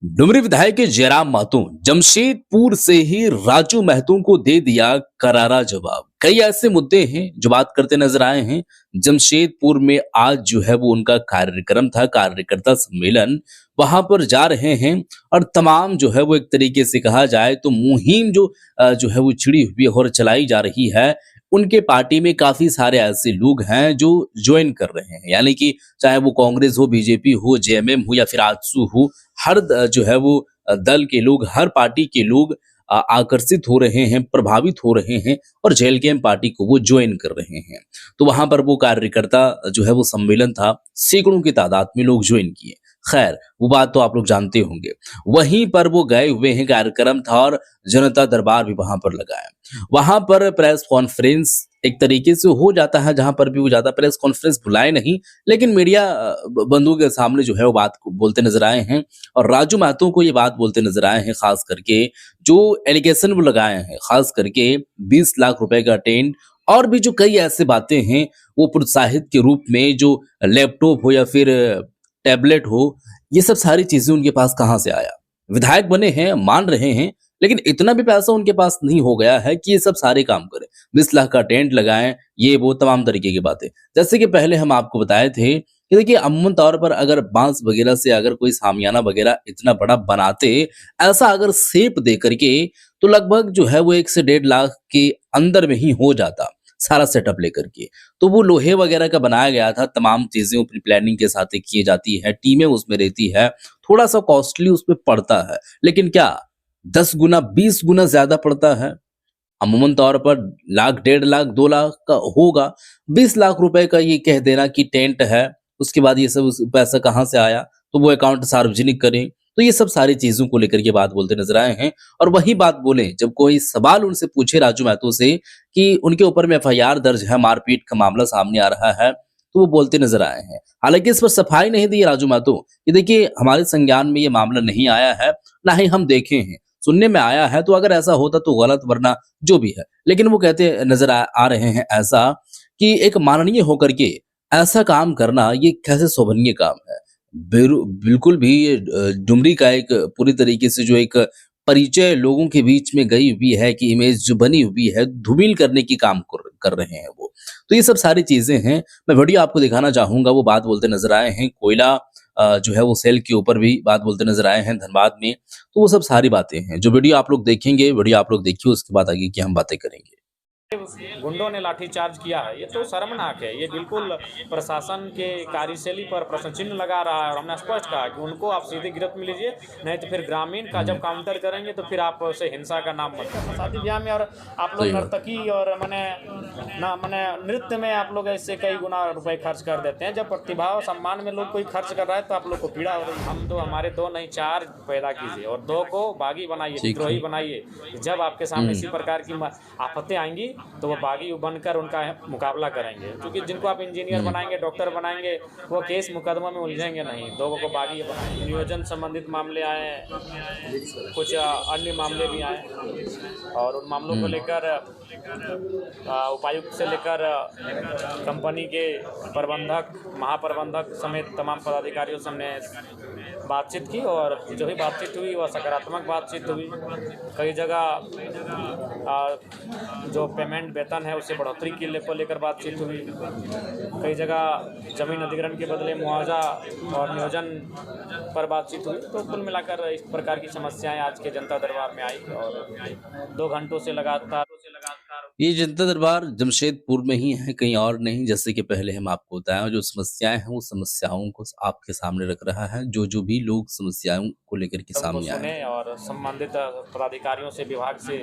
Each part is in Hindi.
डुमरी विधायक जयराम महतो जमशेदपुर से ही राजू महतो को दे दिया करारा जवाब। कई ऐसे मुद्दे हैं जो बात करते नजर आए हैं। जमशेदपुर में आज जो है वो उनका कार्यक्रम था, कार्यकर्ता सम्मेलन। वहां पर जा रहे हैं और तमाम जो है वो एक तरीके से कहा जाए तो मुहिम जो है वो छिड़ी हुई और चलाई जा रही है। उनके पार्टी में काफी सारे ऐसे लोग हैं जो ज्वाइन कर रहे हैं, यानी कि चाहे वो कांग्रेस हो, बीजेपी हो, जेएमएम हो या फिर आजसू हो, हर जो है वो दल के लोग, हर पार्टी के लोग आकर्षित हो रहे हैं, प्रभावित हो रहे हैं और जेएलकेएम पार्टी को वो ज्वाइन कर रहे हैं। तो वहां पर वो कार्यकर्ता जो है वो सम्मेलन था, सैकड़ों की तादाद में लोग ज्वाइन किए। खैर, वो बात तो आप लोग जानते होंगे। वहीं पर वो गए हुए हैं, कार्यक्रम था और जनता दरबार भी वहां पर लगाया। वहां पर प्रेस कॉन्फ्रेंस एक तरीके से हो जाता है, जहां पर भी वो ज्यादा प्रेस कॉन्फ्रेंस बुलाए नहीं, लेकिन मीडिया बंधुओं के सामने जो है वो बात को बोलते नजर आए हैं और राजू महतो को ये बात बोलते नजर आए हैं। खास करके जो एलिगेशन वो लगाए हैं, खास करके 20 लाख रुपए का टेंट और भी जो कई ऐसे बातें हैं, वो प्रोत्साहित के रूप में जो लैपटॉप हो या फिर टैबलेट हो, ये सब सारी चीजें उनके पास कहाँ से आया। विधायक बने हैं, मान रहे हैं, लेकिन इतना भी पैसा उनके पास नहीं हो गया है कि ये सब सारे काम करें। 20 लाख का टेंट लगाएं, ये वो तमाम तरीके की बातें। जैसे कि पहले हम आपको बताए थे कि देखिए, अमूमन तौर पर अगर बांस वगैरह से अगर कोई सामियाना वगैरह इतना बड़ा बनाते, ऐसा अगर शेप दे करके, तो लगभग जो है वो 1 से 1.5 लाख के अंदर में ही हो जाता, सारा सेटअप लेकर के। तो वो लोहे वगैरह का बनाया गया था, तमाम चीजें अपनी प्लानिंग के साथ की जाती है, टीमें उसमें रहती है, थोड़ा सा कॉस्टली उसमें पड़ता है, लेकिन क्या 10 गुना 20 गुना ज्यादा पड़ता है। अमूमन तौर पर लाख, 1.5 लाख, 2 लाख का होगा। 20 लाख रुपए का ये कह देना कि टेंट है, उसके बाद ये सब पैसा कहाँ से आया, तो वो अकाउंट सार्वजनिक करें। तो ये सब सारी चीजों को लेकर के बात बोलते नजर आए हैं और वही बात बोले जब कोई सवाल उनसे पूछे राजू महतो से कि उनके ऊपर में एफआईआर दर्ज है, मारपीट का मामला सामने आ रहा है, तो वो बोलते नजर आए हैं। हालांकि इस पर सफाई नहीं दी राजू महतो कि देखिए, हमारे संज्ञान में ये मामला नहीं आया है, ना ही हम देखे हैं, सुनने में आया है, तो अगर ऐसा होता तो गलत, वरना जो भी है। लेकिन वो कहते नजर आ रहे हैं ऐसा कि एक माननीय होकर के ऐसा काम करना ये कैसे शोभनीय काम है। बिल्कुल भी ये डुमरी का एक पूरी तरीके से जो एक परिचय लोगों के बीच में गई हुई है कि इमेज जो बनी हुई है, धूमिल करने की काम कर रहे हैं वो। तो ये सब सारी चीजें हैं। मैं वीडियो आपको दिखाना चाहूंगा। वो बात बोलते नजर आए हैं, कोयला जो है वो सेल के ऊपर भी बात बोलते नजर आए हैं धनबाद में। तो वो सब सारी बातें हैं जो वीडियो आप लोग देखेंगे। वीडियो आप लोग देखिए, उसके बाद आगे की हम बातें करेंगे। गुंडों ने लाठीचार्ज किया है, ये तो शर्मनाक है। ये बिल्कुल प्रशासन के कार्यशैली पर प्रश्न चिन्ह लगा रहा है और हमने स्पष्ट कहा कि उनको आप सीधे गिरफ्त में लीजिए, नहीं तो फिर ग्रामीण का जब काउंटर करेंगे तो फिर आप उसे हिंसा का नाम मत लें। शादी ब्याह में और आप लोग सही बात। नर्तकी और मैंने नृत्य में आप लोग ऐसे कई गुना रुपए खर्च कर देते हैं। जब प्रतिभा और सम्मान में लोग कोई खर्च कर रहा है तो आप लोग को पीड़ा हो रही है। हम तो हमारे 2 नहीं 4 पैदा कीजिए और 2 को बागी बनाइए, ठीक विद्रोही है। बनाइए। जब आपके सामने इसी प्रकार की आफतें आएंगी तो वो बागी बनकर उनका मुकाबला करेंगे। क्योंकि जिनको आप इंजीनियर बनाएंगे, डॉक्टर बनाएंगे, वो केस मुकदमा में उलझेंगे नहीं। 2 को बागी बनाएंगे। नियोजन संबंधित मामले आए, कुछ अन्य मामले भी आए और उन मामलों को लेकर उपायुक्त से लेकर कंपनी के प्रबंधक, महाप्रबंधक समेत तमाम पदाधिकारियों से हमने बातचीत की और जो भी बातचीत हुई वह सकारात्मक बातचीत हुई। कई जगह जो पेमेंट वेतन है उससे बढ़ोतरी को लेकर बातचीत हुई। कई जगह जमीन अधिग्रहण के बदले मुआवजा और नियोजन पर बातचीत हुई। तो कुल मिलाकर इस प्रकार की समस्याएं आज के जनता दरबार में आई और 2 घंटों से लगातार ये जनता दरबार जमशेदपुर में ही है, कहीं और नहीं। जैसे कि पहले हम आपको बताया, जो समस्याएं हैं वो समस्याओं को आपके सामने रख रहा है। जो भी लोग समस्याओं को लेकर के को सामने आए सुने हैं। और संबंधित पदाधिकारियों से, विभाग से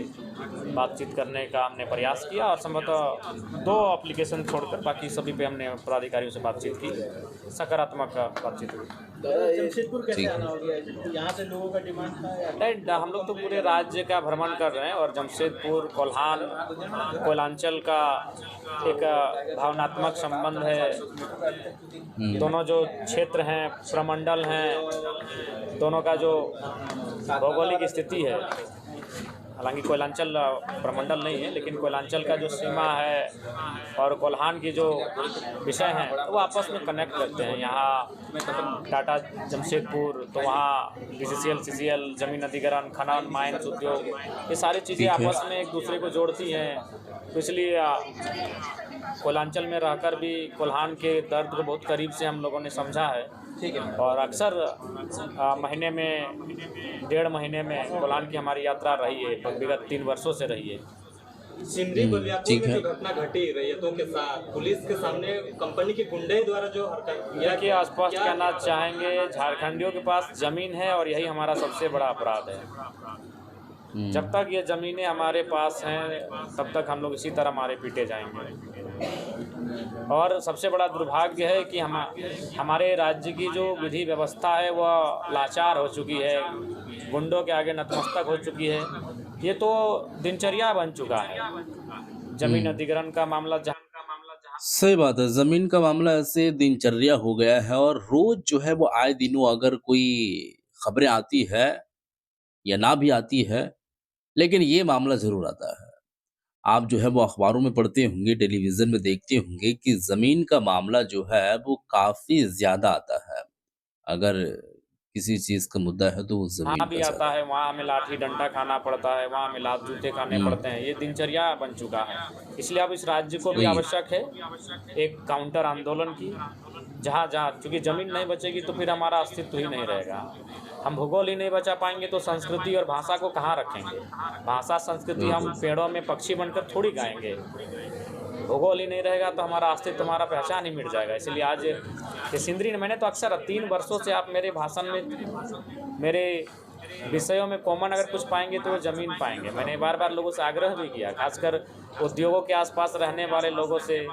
बातचीत करने का हमने प्रयास किया और संभवतः 2 एप्लीकेशन छोड़कर बाकी सभी पे हमने पदाधिकारियों से बातचीत की। सकारात्मक बातचीत हुई। जमशेदपुर कैसे ठीक आना है। हो गया है? यहाँ से लोगों का डिमांड था या नहीं, हम लोग तो पूरे राज्य का भ्रमण कर रहे हैं और जमशेदपुर, कोल्हान, कोयलांचल का एक भावनात्मक संबंध है। दोनों जो क्षेत्र हैं, प्रमंडल हैं, दोनों का जो भौगोलिक स्थिति है, हालांकि कोयलांचल प्रमंडल नहीं है, लेकिन कोयलांचल का जो सीमा है और कोल्हान की जो विषय हैं वो आपस में कनेक्ट करते हैं। यहाँ टाटा जमशेदपुर, तो वहाँ BCCL CCL, जमीन अधिग्रहण, खनन, माइंस उद्योग, ये सारी चीज़ें ठीक है। आपस में एक दूसरे को जोड़ती हैं। तो इसलिए कोयलांचल में रहकर भी कोल्हान के दर्द को बहुत करीब से हम लोगों ने समझा है। ठीक है। और अक्सर महीने में, 1.5 महीने में कोल्हान की हमारी यात्रा रही है, विगत 3 वर्षों से रही है। सिमरी बलियापुर ठीक में है। जो घटना घटी रैयतों के साथ पुलिस के सामने कंपनी की गुंडे द्वारा जो हरकत किया देखिए, स्पष्ट कहना चाहेंगे, झारखंडियों के पास ज़मीन है और यही हमारा सबसे बड़ा अपराध है। जब तक ये ज़मीनें हमारे पास हैं तब तक हम लोग इसी तरह मारे पीटे जाएंगे। और सबसे बड़ा दुर्भाग्य है कि हमारे राज्य की जो विधि व्यवस्था है वह लाचार हो चुकी है, गुंडों के आगे नतमस्तक हो चुकी है। ये तो दिनचर्या बन चुका है। जमीन अधिग्रहण का मामला जहाँ सही बात है, जमीन का मामला ऐसे दिनचर्या हो गया है और रोज जो है वो आए दिनों अगर कोई खबरें आती है या ना भी आती है, लेकिन ये मामला जरूर आता है। आप जो है वो अखबारों में पढ़ते होंगे, टेलीविजन में देखते होंगे कि जमीन का मामला जो है वो काफी ज्यादा आता है। अगर किसी चीज का मुद्दा है तो वो वहाँ जमीन भी का आता ज्यादा। है, वहाँ हमें लाठी डंडा खाना पड़ता है, वहाँ हमें लात जूते खाने पड़ते हैं। ये दिनचर्या बन चुका है। इसलिए अब इस राज्य को भी वही। आवश्यक है एक काउंटर आंदोलन की, जहाँ जहाँ चूँकि ज़मीन नहीं बचेगी तो फिर हमारा अस्तित्व ही नहीं रहेगा। हम भूगोल ही नहीं बचा पाएंगे तो संस्कृति और भाषा को कहाँ रखेंगे। भाषा संस्कृति हम पेड़ों में पक्षी बनकर थोड़ी गाएंगे। भूगोल ही नहीं रहेगा तो हमारा अस्तित्व, हमारा पहचान ही मिट जाएगा। इसलिए आज ये सिंदरी, मैंने तो अक्सर 3 वर्षों से, आप मेरे भाषण में, मेरे विषयों में कॉमन अगर कुछ पाएंगे तो वो ज़मीन पाएंगे। मैंने बार बार लोगों से आग्रह भी किया, खासकर उद्योगों के आसपास रहने वाले लोगों से,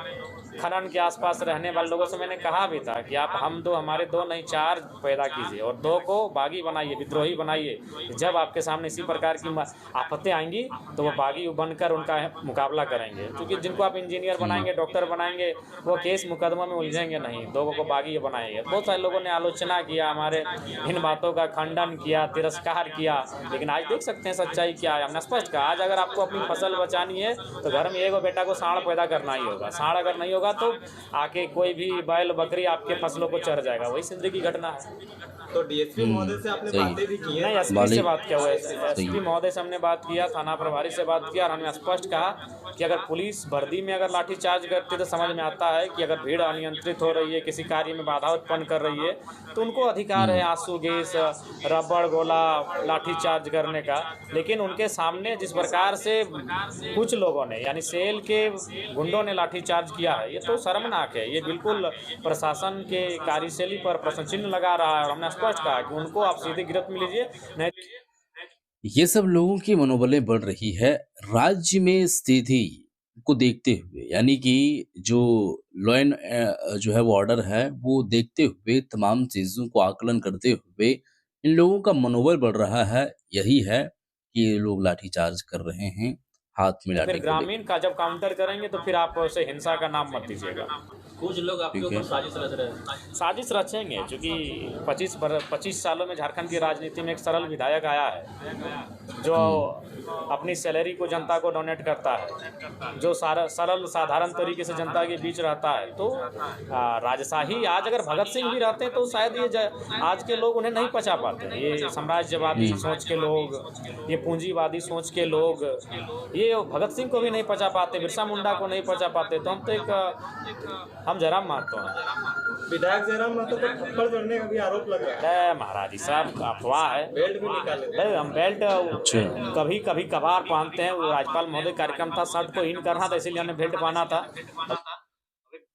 खनन के आसपास रहने वाले लोगों से मैंने कहा भी था कि आप हम दो, हमारे 2 नहीं 4 पैदा कीजिए और 2 को बागी बनाइए, विद्रोही बनाइए। जब आपके सामने इसी प्रकार की आफतें आएंगी तो वो बागी बनकर उनका मुकाबला करेंगे। क्योंकि जिनको आप इंजीनियर बनाएंगे, डॉक्टर बनाएंगे, वो केस मुकदमा में उलझेंगे नहीं, 2 को बागी बनाएंगे। बहुत सारे लोगों ने आलोचना किया, हमारे इन बातों का खंडन किया, तिरस्कार किया, लेकिन आज देख सकते हैं सच्चाई क्या है। हमने स्पष्ट कहा, आज अगर आपको अपनी फसल बचानी है तो घर में एगो बेटा को सांड पैदा करना ही होगा। सांड अगर नहीं होगा तो आके कोई भी बैल बकरी आपके फसलों को चर जाएगा। वही सिंदगी की घटना है। तो डीएसपी महोदय से आपने सही। बातें भी की नहीं, हैं। एसपी से बात किया हुआ है, एसपी महोदय से हमने बात किया, थाना प्रभारी से बात किया और हमने स्पष्ट कहा कि अगर पुलिस वर्दी में अगर लाठीचार्ज करती तो समझ में आता है कि अगर भीड़ अनियंत्रित हो रही है, किसी कार्य में बाधा उत्पन्न कर रही है, तो उनको अधिकार है आंसू गैस, रबड़ गोला, लाठीचार्ज करने का। लेकिन उनके सामने जिस प्रकार से कुछ लोगों ने, यानी सेल के गुंडों ने लाठीचार्ज किया है, ये तो शर्मनाक है। ये बिल्कुल प्रशासन के कार्यशैली पर प्रश्न चिन्ह लगा रहा है और हमने स्पष्ट कहा कि उनको आप सीधी गिरफ्त में लीजिए, नहीं ये सब लोगों की मनोबलें बढ़ रही है राज्य में स्थिति को देखते हुए, यानी कि जो लॉ एंड जो है वो ऑर्डर है वो देखते हुए, तमाम चीजों को आकलन करते हुए इन लोगों का मनोबल बढ़ रहा है। यही है कि ये लोग लाठीचार्ज कर रहे हैं, हाथ में फिर लाठी को ग्रामीण का जब काउंटर करेंगे तो फिर आप उसे हिंसा का नाम मत दीजिएगा। कुछ लोग आपके ठीक है। ऊपर साजिश रच रहे हैं। साजिश रचेंगे, क्योंकि 25 सालों में झारखंड की राजनीति में एक सरल विधायक आया है जो अपनी सैलरी को जनता को डोनेट करता है, जो सरल साधारण तरीके से जनता के बीच रहता है। तो राजशाही, आज अगर भगत सिंह भी रहते हैं तो शायद ये आज के लोग उन्हें नहीं पचा पाते। ये साम्राज्यवादी सोच के लोग, ये पूंजीवादी सोच के लोग, ये भगत सिंह को भी नहीं पचा पाते, बिरसा मुंडा को नहीं पचा पाते। तो हम तो हम जयराम महतो हैं। विधायक जयराम महतो पर थप्पड़ जड़ने का भी आरोप लग रहा है। अरे महाराज जी साहब, अफवाह है। बेल्ट भी निकाले थे। अरे हम बेल्ट कभी कभी कभार पहनते हैं। वो राज्यपाल महोदय कार्यक्रम था, शर्ट को इन करना था, इसीलिए हमने बेल्ट पहना था।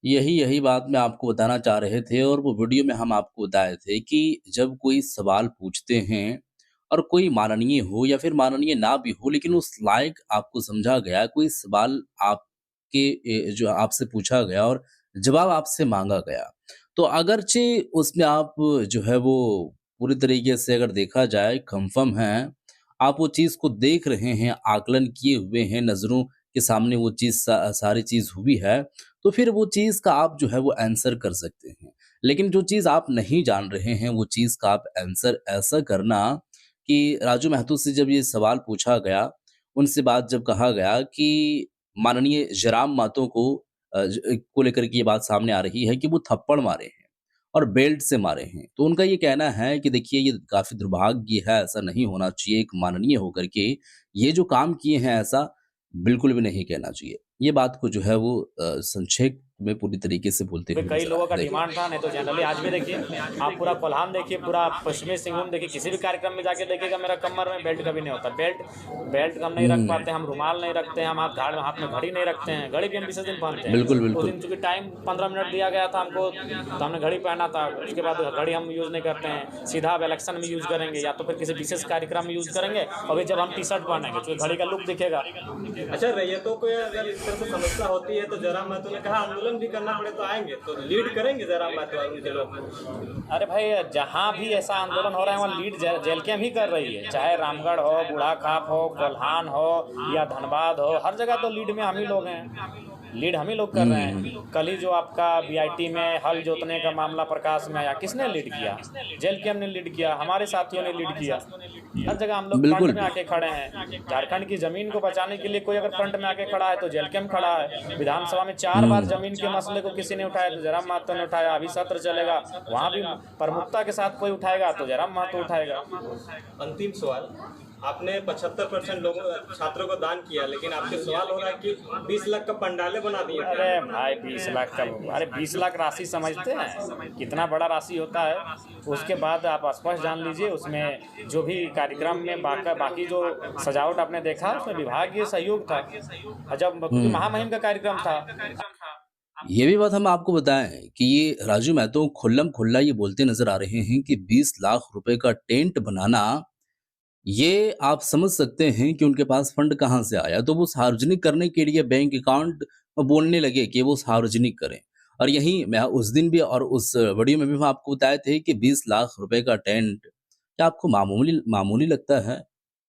यही बात मैं आपको बताना चाह रहे थे और वो वीडियो में हम आपको बताए थे कि जब कोई सवाल पूछते हैं और कोई माननीय हो या फिर माननीय ना भी हो, लेकिन उस लायक आपको समझा गया, कोई सवाल आपके जो आपसे पूछा गया और जवाब आपसे मांगा गया, तो अगरचे उसमें आप जो है वो पूरी तरीके से अगर देखा जाए कंफर्म हैं, आप वो चीज़ को देख रहे हैं, आकलन किए हुए हैं, नज़रों के सामने वो चीज़ सारी चीज़ हुई है, तो फिर वो चीज़ का आप जो है वो आंसर कर सकते हैं। लेकिन जो चीज़ आप नहीं जान रहे हैं, वो चीज़ का आप आंसर ऐसा करना कि राजू महतो से जब ये सवाल पूछा गया उनसे बात जब कहा गया कि माननीय जयराम मातो को लेकर के ये बात सामने आ रही है कि वो थप्पड़ मारे हैं और बेल्ट से मारे हैं। तो उनका ये कहना है कि देखिए ये काफ़ी दुर्भाग्य है, ऐसा नहीं होना चाहिए। एक माननीय होकर के ये जो काम किए हैं ऐसा बिल्कुल भी नहीं कहना चाहिए। ये बात को जो है वो संक्षेप में पूरी तरीके से बोलते पे हुए कई नज़र लोगों आए। का देखिए। डिमांड था, नहीं तो जनरली आज भी देखिए आप पूरा कोल्हान देखिए, पूरा पश्चिमी सिंहभूम देखिए, किसी भी कार्यक्रम में जाके देखिएगा मेरा कमर में बेल्ट कभी नहीं होता। बेल्ट बेल्ट हम नहीं रख पाते, हम रुमाल नहीं रखते हैं, हम हाथ में घड़ी नहीं रखते हैं। घड़ी भी हम विशेष दिन पहनते हैं। बिल्कुल, उस बिल्कुल। दिन चूंकि टाइम 15 मिनट दिया गया था हमको, तो हमने घड़ी पहना था। उसके बाद घड़ी हम यूज़ नहीं करते हैं, सीधा अब इलेक्शन में यूज़ करेंगे या तो फिर किसी विशेष कार्यक्रम में यूज़ करेंगे। अभी जब हम टी शर्ट पहनेंगे चूँकि घड़ी का लुक दिखेगा। अच्छा, रैयतों को अगर इस तरह से समस्या होती है तो जयराम महतो ने कहा आंदोलन भी करना पड़े तो आएंगे, तो लीड करेंगे जयराम महतो और उनके लोग। अरे भाई, जहाँ भी ऐसा आंदोलन हो रहा है वहाँ लीड जेल भी कर रही है, चाहे रामगढ़ हो, बूढ़ा खाप हो, कोल्हान हो या धनबाद हो, हर जगह तो लीड में हम ही लोग हैं। लीड हम ही लोग कर रहे हैं। कल ही जो आपका बीआईटी में हल जोतने का मामला प्रकाश में आया, किसने लीड किया? जेल के हमने लीड किया, हमारे साथियों ने लीड किया। हर जगह हम लोग बिल्कुल फ्रंट में आके खड़े हैं। झारखंड की जमीन को बचाने के लिए कोई अगर फ्रंट में आके खड़ा है तो जेल के में खड़ा है। विधानसभा में 4 बार जमीन के मसले को किसी ने उठाया तो जयराम महतो ने उठाया। अभी सत्र चलेगा, वहाँ भी प्रमुखता के साथ कोई उठाएगा तो जयराम महतो उठाएगा। अंतिम सवाल, आपने 75% लोगों छात्रों को दान किया, लेकिन आपके सवाल हो रहा है कि 20 लाख का पंडाले बना दिए। अरे भाई 20 लाख का, अरे 20 लाख राशि समझते हैं कितना बड़ा राशि होता है? उसके बाद आप स्पष्ट जान लीजिए, उसमें जो भी कार्यक्रम में बाकी जो सजावट आपने देखा उसमें विभागीय सहयोग था। जब महामहिम का कार्यक्रम था। ये भी बात हम आपको बताएं कि ये राजू महतो खुल्लम खुल्ला ये बोलते नजर आ रहे हैं कि 20 लाख रुपए का टेंट बनाना, ये आप समझ सकते हैं कि उनके पास फंड कहाँ से आया। तो वो सार्वजनिक करने के लिए बैंक अकाउंट बोलने लगे कि वो सार्वजनिक करें। और यहीं मैं उस दिन भी और उस वीडियो में भी हम आपको बताए थे कि 20 लाख रुपए का टेंट क्या आपको मामूली मामूली लगता है?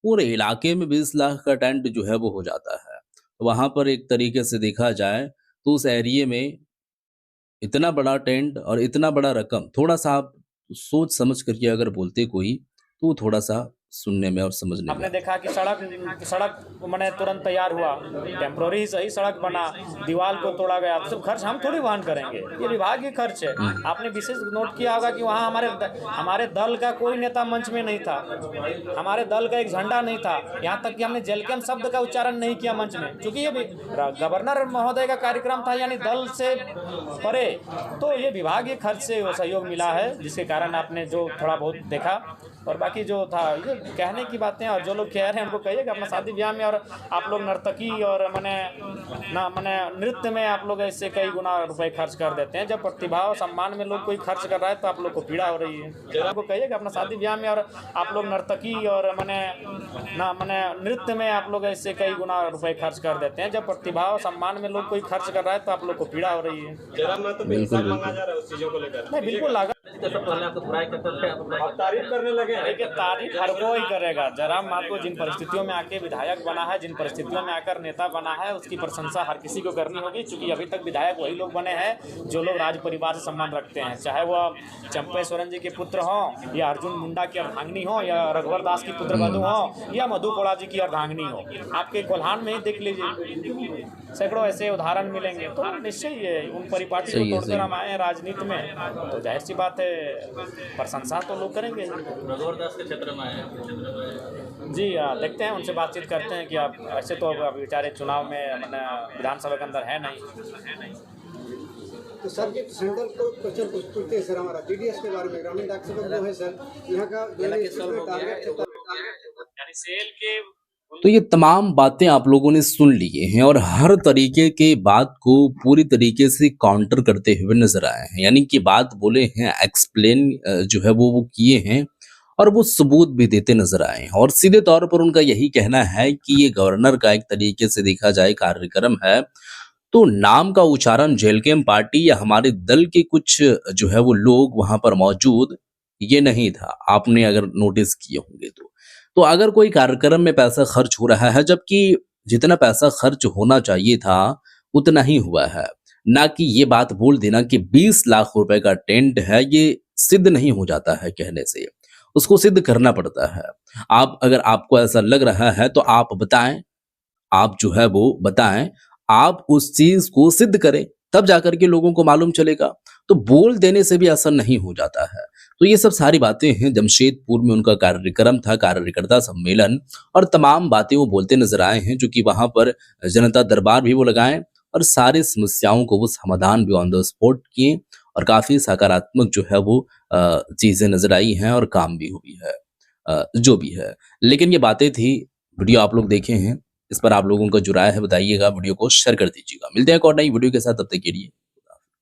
पूरे इलाके में 20 लाख का टेंट जो है वो हो जाता है। वहाँ पर एक तरीके से देखा जाए तो उस एरिये में इतना बड़ा टेंट और इतना बड़ा रकम, थोड़ा-सा आप सोच समझ करके अगर बोलते कोई, तो थोड़ा-सा सुनने में और समझने में आपने देखा कि सड़क मैंने तुरंत तैयार हुआ, टेम्प्रोरी ही सही सड़क बना, दीवार को तोड़ा गया, तो सब खर्च हम थोड़ी वहन करेंगे, ये विभागीय खर्च है। आपने विशेष नोट किया होगा कि वहाँ हमारे दल का कोई नेता मंच में नहीं था, हमारे दल का एक झंडा नहीं था, यहाँ तक कि हमने जेल कैंप शब्द का उच्चारण नहीं किया मंच में, क्योंकि ये भी गवर्नर महोदय का कार्यक्रम था, यानी दल से परे। तो ये विभागीय खर्च से वो सहयोग मिला है, जिसके कारण आपने जो थोड़ा बहुत देखा। और बाकी जो था ये कहने की बातें, और जो लोग कह रहे हैं उनको कहिएगा अपना शादी ब्याह में और आप लोग नर्तकी और मने नृत्य में आप लोग ऐसे कई गुना रुपए खर्च कर देते हैं। जब प्रतिभा और सम्मान में लोग कोई खर्च कर रहा है तो आप लोग को पीड़ा हो रही है। आपको कहिएगा अपना शादी ब्याह में और आप लोग नर्तकी और मने नृत्य में आप लोग ऐसे कई गुना रुपए खर्च कर देते हैं। जब प्रतिभा और सम्मान में लोग कोई खर्च कर रहा है तो आप लोग को पीड़ा हो रही है। जयराम महतो पे हिसाब मांगा जा रहा है उस चीजों को लेकर। नहीं, बिल्कुल लागत आप तारीफ करने लगे हैं। देखिए, तारीफ हर कोई करेगा। जयराम महतो जिन परिस्थितियों में आके विधायक बना है, जिन परिस्थितियों में आकर नेता बना है, उसकी प्रशंसा हर किसी को करनी होगी, क्योंकि अभी तक विधायक वही लोग बने हैं जो लोग राज परिवार से संबंध रखते हैं, चाहे वह चंपे सोरेन जी के पुत्र हों या अर्जुन मुंडा की अर्धांगिनी हो या रघुवर दास की पुत्र वधु हो या मधु कोड़ा जी की अर्धांगिनी हो। आपके कोल्हान में ही देख लीजिए, सैकड़ों ऐसे उदाहरण मिलेंगे। तो निश्चय ये उन परिपाटी को तोड़कर हम आए हैं राजनीति में, तो जाहिर सी बात है प्रशंसा तो लोग करेंगे। रघुवर दास के क्षेत्र में आए जी देखते हैं, उनसे बातचीत करते हैं कि आप ऐसे तो अब बेचारे चुनाव में विधानसभा के अंदर है नहीं। तो सर ये सेंट्रल को क्वेश्चन पूछते हैं सर, हमारा टीडीएस के बारे में, ग्रामीण डाक सेवक जो है सर यहाँ का टारगेट यानी सेल के तो ये तमाम बातें आप लोगों ने सुन लिए हैं और हर तरीके के बात को पूरी तरीके से काउंटर करते हुए नजर आए हैं। यानी कि बात बोले हैं, एक्सप्लेन जो है वो किए हैं और वो सबूत भी देते नजर आए हैं। और सीधे तौर पर उनका यही कहना है कि ये गवर्नर का एक तरीके से देखा जाए कार्यक्रम है, तो नाम का उच्चारण जेल कैंप पार्टी या हमारे दल के कुछ जो है वो लोग वहां पर मौजूद ये नहीं था। आपने अगर नोटिस किए होंगे तो अगर कोई कार्यक्रम में पैसा खर्च हो रहा है, जबकि जितना पैसा खर्च होना चाहिए था उतना ही हुआ है, ना कि ये बात बोल देना कि 20 लाख रुपए का टेंट है, ये सिद्ध नहीं हो जाता है कहने से, उसको सिद्ध करना पड़ता है। आप अगर आपको ऐसा लग रहा है तो आप बताएं आप जो है वो बताएं, आप उस चीज को सिद्ध करें, तब जाकर के लोगों को मालूम चलेगा। तो बोल देने से भी असर नहीं हो जाता है। तो ये सब सारी बातें हैं। जमशेदपुर में उनका कार्यक्रम था, कार्यकर्ता सम्मेलन, और तमाम बातें वो बोलते नजर आए हैं, जो कि वहां पर जनता दरबार भी वो लगाएं और सारी समस्याओं को वो समाधान भी ऑन द स्पॉट किए, और काफी सकारात्मक जो है वो चीजें नजर आई हैं और काम भी हुई है। जो भी है, लेकिन ये बातें थी। वीडियो आप लोग देखे हैं, इस पर आप लोगों का जो राय है बताइएगा, वीडियो को शेयर कर दीजिएगा। मिलते हैं एक और नई वीडियो के साथ, तब तक के लिए